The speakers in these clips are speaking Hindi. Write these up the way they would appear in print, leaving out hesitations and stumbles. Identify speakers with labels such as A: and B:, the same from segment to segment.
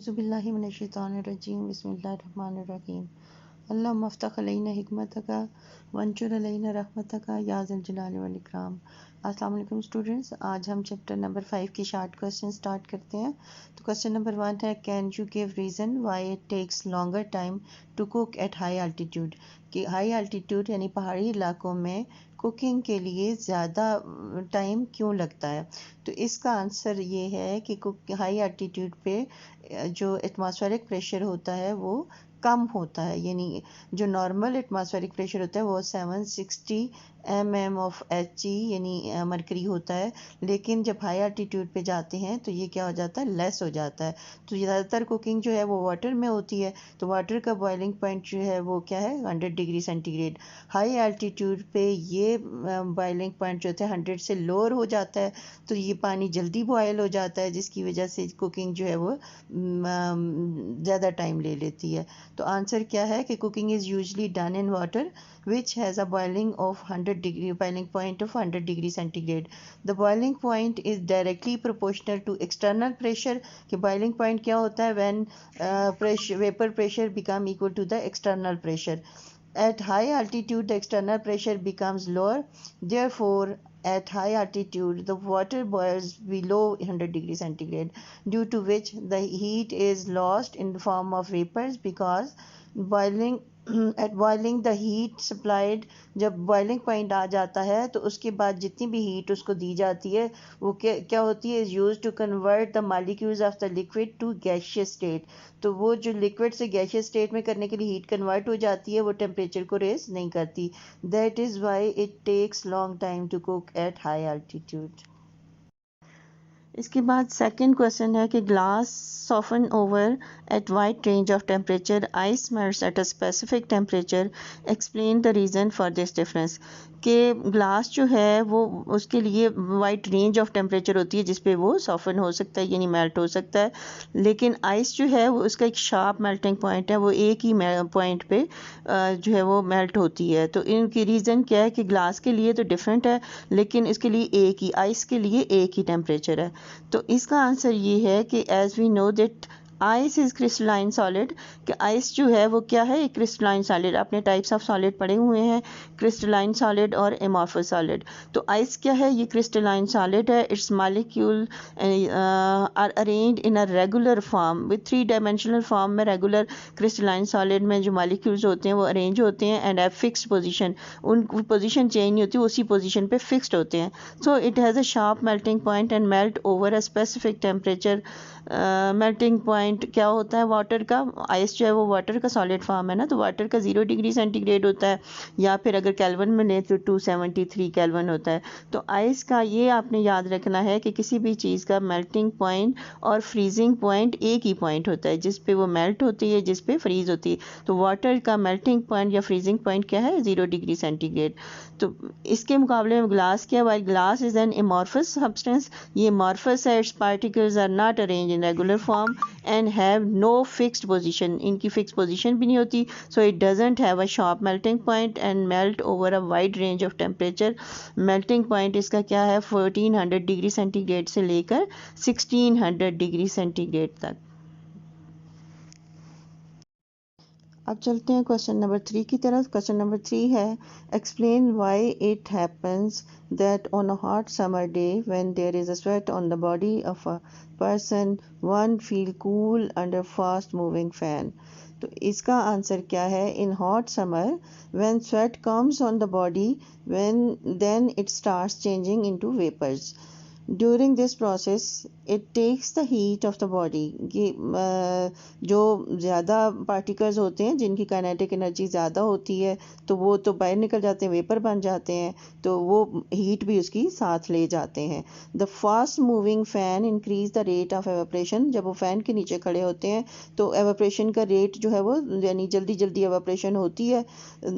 A: औज़ुबिल्लाहि मिनश्शैतानिर्रजीम बिस्मिल्लाहिर्रहमानिर्रहीम अल्लाहुम्मा अफ़्तह अलैना हिकमतका वंशुर अलैना रहमतका या ज़ल जलाली वल इकराम। अस्सलाम वालेकुम स्टूडेंट्स, आज हम चैप्टर नंबर 5 की शॉर्ट क्वेश्चन स्टार्ट करते हैं। तो क्वेश्चन नंबर 1 है, can you give reason why it takes longer time to cook at high altitude. कि हाई एल्टीट्यूड यानी पहाड़ी इलाकों में कुकिंग के लिए ज़्यादा टाइम क्यों लगता है। तो इसका आंसर ये है कि हाई एल्टीट्यूड पे जो एटमॉस्फेरिक प्रेशर होता है वो कम होता है, यानी जो नॉर्मल एटमॉस्फेरिक प्रेशर होता है वो 760 mm ऑफ Hg यानी मरकरी होता है, लेकिन जब हाई एल्टीट्यूड पे जाते हैं तो ये क्या हो जाता है, लेस हो जाता है। तो ज़्यादातर कुकिंग जो है वो वाटर में होती है, तो वाटर का बॉइलिंग पॉइंट जो है वो क्या है, 100 डिग्री सेंटीग्रेड। हाई एल्टीट्यूड पे ये बॉइलिंग पॉइंट जो होता है 100 से लोअर हो जाता है, तो ये पानी जल्दी बॉयल हो जाता है, जिसकी वजह से कुकिंग जो है वो ज़्यादा टाइम ले लेती है। तो आंसर क्या है कि cooking is usually done in water which has a boiling point of 100 degree centigrade. The boiling point is directly proportional to external pressure. कि बॉइलिंग पॉइंट क्या होता है, when vapour pressure become equal to the external pressure. At high altitude, the external pressure becomes lower. Therefore, at high altitude, the water boils below 100 degrees centigrade, due to which the heat is lost in the form of vapors because boiling at boiling the heat supplied, जब बॉइलिंग पॉइंट आ जाता है तो उसके बाद जितनी भी हीट उसको दी जाती है वो क्या होती है, is use to convert the molecules of the liquid to gaseous state. तो वो जो लिक्विड से गैशियस स्टेट में करने के लिए हीट कन्वर्ट हो जाती है, वो टेम्परेचर को रेज नहीं करती। That is why it takes long time to cook at high altitude. इसके बाद सेकंड क्वेश्चन है कि glass soften over at wide range of temperature, ice melts at a specific temperature, explain the reason for this difference. कि ग्लास जो है वो उसके लिए वाइड रेंज ऑफ टेम्परेचर होती है जिस पे वो सॉफन हो सकता है यानी मेल्ट हो सकता है, लेकिन आइस जो है वो उसका एक शार्प मेल्टिंग पॉइंट है, वो एक ही पॉइंट पे जो है वो मेल्ट होती है। तो इनकी रीज़न क्या है कि ग्लास के लिए तो डिफरेंट है, लेकिन इसके लिए एक ही, आइस के लिए एक ही टेम्परेचर है। तो इसका आंसर ये है कि as we know that ice is crystalline solid. कि आइस जो है वो क्या है, एक क्रिस्टलाइन सॉलिड। आपने टाइप्स ऑफ सॉलिड पढ़े हुए हैं, क्रिस्टलाइन सॉलिड और एमॉर्फस सॉलिड। तो आइस क्या है, ये क्रिस्टलाइन सॉलिड है। Its molecule are arranged in a regular form with 3 dimensional form में। रेगुलर क्रिस्टलाइन सॉलिड में जो मॉलिक्यूल्स होते हैं वो अरेंज होते हैं एंड हैव फिक्स्ड पोजीशन, उनकी पोजीशन चेंज नहीं होती, उसी पोजीशन पे फिक्स्ड होते हैं। So it has a sharp melting point and melt over a specific temperature. Melting point क्या होता है वाटर का, आइस जो है वो वाटर का सॉलिड फॉर्म है ना, तो वाटर का 0 डिग्री सेंटीग्रेड होता है, या फिर अगर केल्विन में लें तो 273 केल्विन होता है। तो आइस का ये आपने याद रखना है कि किसी भी चीज़ का मेल्टिंग पॉइंट और फ्रीजिंग पॉइंट एक ही पॉइंट होता है, जिस पे वो मेल्ट होती है, जिस पे फ्रीज होती है। तो वाटर का मेल्टिंग पॉइंट या फ्रीजिंग पॉइंट क्या है, 0 डिग्री सेंटीग्रेड। तो इसके मुकाबले में ग्लास क्या है, while glass is an amorphous substance, ये एमॉर्फस है, its particles are not arrange in regular form and have no fixed position, इनकी फिक्स पोजीशन भी नहीं होती। So it doesn't have a sharp melting point and melt over a wide range of temperature. Melting point इसका क्या है, 1400 डिग्री सेंटीग्रेड से लेकर 1600 डिग्री सेंटीग्रेड तक। अब चलते हैं क्वेश्चन नंबर 3 की तरफ। क्वेश्चन नंबर 3 है, explain why it happens that on a hot summer day when there is a sweat on the body of a person one feel cool under fast moving fan. तो इसका आंसर क्या है, in hot summer when sweat comes on the body when then it starts changing into vapours. During this process it takes the heat of the body. ये जो ज़्यादा पार्टिकल्स होते हैं जिनकी काइनेटिक एनर्जी ज़्यादा होती है तो वो तो बाहर निकल जाते हैं, वेपर बन जाते हैं, तो वो हीट भी उसकी साथ ले जाते हैं। The fast moving fan increase the rate of evaporation. जब वो फ़ैन के नीचे खड़े होते हैं तो एवाप्रेशन का रेट जो है वो यानी जल्दी जल्दी एवाप्रेशन होती है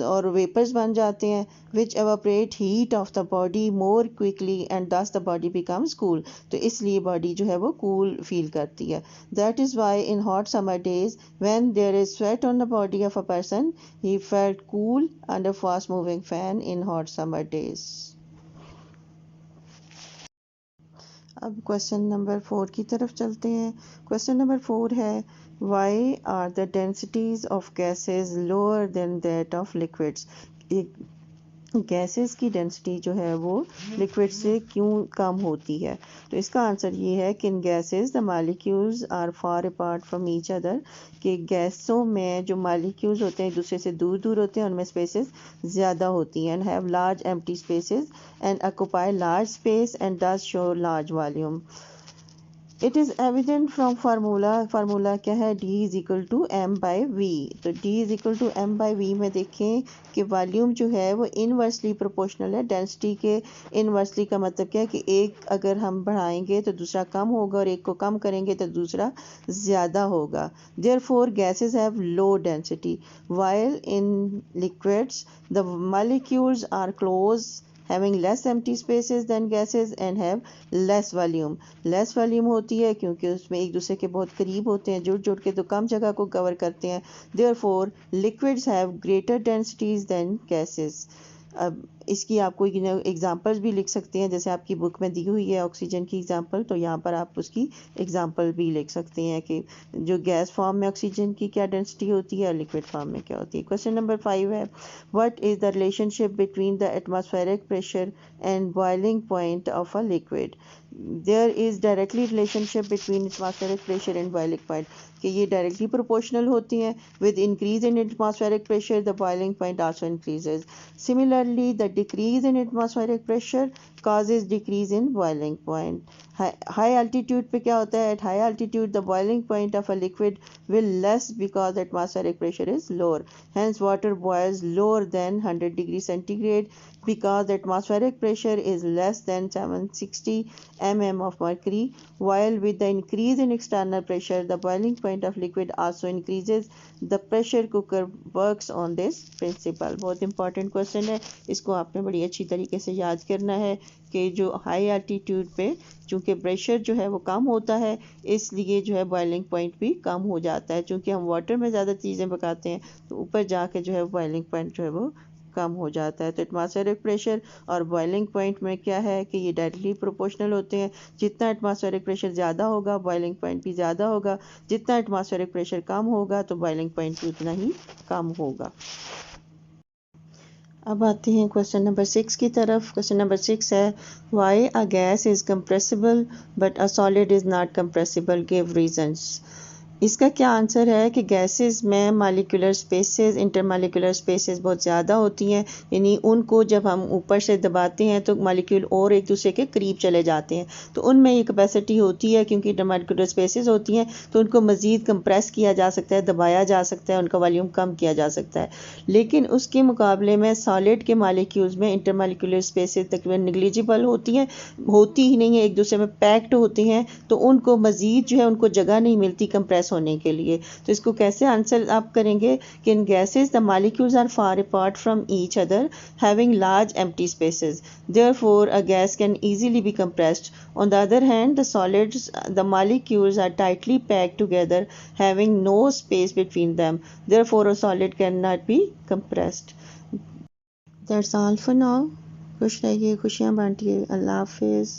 A: और वेपर्स बन जाते हैं, which evaporate heat of the body more quickly and thus the body becomes cool. तो इसलिए बॉडी जो है वो कूल फील करती है। That is why in hot summer days when there is sweat on the body of a person he felt cool under fast moving fan in hot summer days. अब क्वेश्चन नंबर 4 की तरफ चलते हैं। क्वेश्चन नंबर 4 है why are the densities of gases lower than that of liquids. Gases की डेंसिटी जो है वो लिक्विड से क्यों कम होती है? तो इसका आंसर ये है कि in gases the molecules are far apart from each other, कि गैसों में जो मालिक्यूल्स होते हैं एक दूसरे से दूर दूर होते हैं, उनमें स्पेसेस ज़्यादा होती हैं, and have large empty spaces and occupy large space and does show large volume. It is evident from formula क्या है? D is equal to M by V. तो D is equal to M by V में देखें कि वॉल्यूम जो है वो इनवर्सली प्रोपोर्शनल है डेंसिटी के। इनवर्सली का मतलब क्या है कि एक अगर हम बढ़ाएंगे तो दूसरा कम होगा और एक को कम करेंगे तो दूसरा ज़्यादा होगा। Therefore gases have low density while in liquids the molecules are close, having less empty spaces than gases and have less volume। Less volume होती है क्योंकि उसमें एक दूसरे के बहुत करीब होते हैं, जुड़ जुड़ के तो कम जगह को कवर करते हैं। Therefore liquids have greater densities then gases. अब इसकी आप कोई एग्जांपल्स भी लिख सकते हैं, जैसे आपकी बुक में दी हुई है ऑक्सीजन की एग्जांपल, तो यहाँ पर आप उसकी एग्जांपल भी लिख सकते हैं कि जो गैस फॉर्म में ऑक्सीजन की क्या डेंसिटी होती है और लिक्विड फॉर्म में क्या होती है। क्वेश्चन नंबर 5 है what is the relationship between the atmospheric pressure and boiling point of a liquid. There is directly relationship between atmospheric pressure and boiling point, कि ये डायरेक्टली प्रोपोर्शनल होती हैं। With increase in atmospheric pressure the boiling point also increases. Similarly the decrease in atmospheric pressure causes decrease in boiling point। high altitude पे क्या होता है? At high altitude the boiling point of a liquid will less because atmospheric pressure is lower, hence water boils lower than 100 degree centigrade because the atmospheric pressure is less than 760 mm of mercury, while with the increase in external pressure the boiling point of liquid also increases। the pressure cooker works on this principle। बहुत इंपॉर्टेंट क्वेश्चन है, इसको आपने बड़ी अच्छी तरीके से याद करना है कि जो हाई एल्टीट्यूड पे चूँकि प्रेशर जो है वो कम होता है, इसलिए जो है बॉइलिंग पॉइंट भी कम हो जाता है। चूँकि हम वाटर में ज़्यादा चीज़ें पकाते हैं तो ऊपर जाके जो है बॉइलिंग पॉइंट जो है वो कम हो जाता है। तो एटमॉस्फेरिक प्रेशर और बॉइलिंग पॉइंट में क्या है कि ये डायरेक्टली प्रोपोर्शनल होते हैं। जितना एटमॉस्फेरिक प्रेशर ज़्यादा होगा बॉइलिंग पॉइंट भी ज़्यादा होगा, जितना एटमॉस्फेरिक प्रेशर कम होगा तो बॉइलिंग पॉइंट भी उतना ही कम होगा। अब आते हैं क्वेश्चन नंबर 6 की तरफ। क्वेश्चन नंबर 6 है why a gas is compressible but a solid is not compressible, give reasons. इसका क्या आंसर है कि गैसेस में मालिकुलर स्पेसेस, इंटरमालिकुलर स्पेसेस बहुत ज़्यादा होती हैं, यानी उनको जब हम ऊपर से दबाते हैं तो मालिक्यूल और एक दूसरे के करीब चले जाते हैं, तो उनमें ये कैपेसिटी होती है क्योंकि इंटरमालिकुलर स्पेसेस होती हैं तो उनको मज़ीद कंप्रेस किया जा सकता है, दबाया जा सकता है, उनका वॉल्यूम कम किया जा सकता है। लेकिन उसके मुकाबले में सॉलिड के मालिक्यूल्स में इंटरमालिकुलर स्पेसेस तकरीबन निगलिजिबल होती हैं, होती ही नहीं है, एक दूसरे में पैक्ड होते हैं, तो उनको मज़ीद जो है उनको जगह नहीं मिलती कंप्रेस होने के लिए। तो इसको कैसे आंसर आप करेंगे कि in gases the molecules are far apart from each other having large empty spaces, therefore a gas can easily be compressed। On the other hand, the solids, the molecules are tightly packed together, having no space between them. Therefore, a solid cannot be compressed. That's all for now. खुश रहिए, खुशियाँ बांटिए। अल्लाह हाफिज़।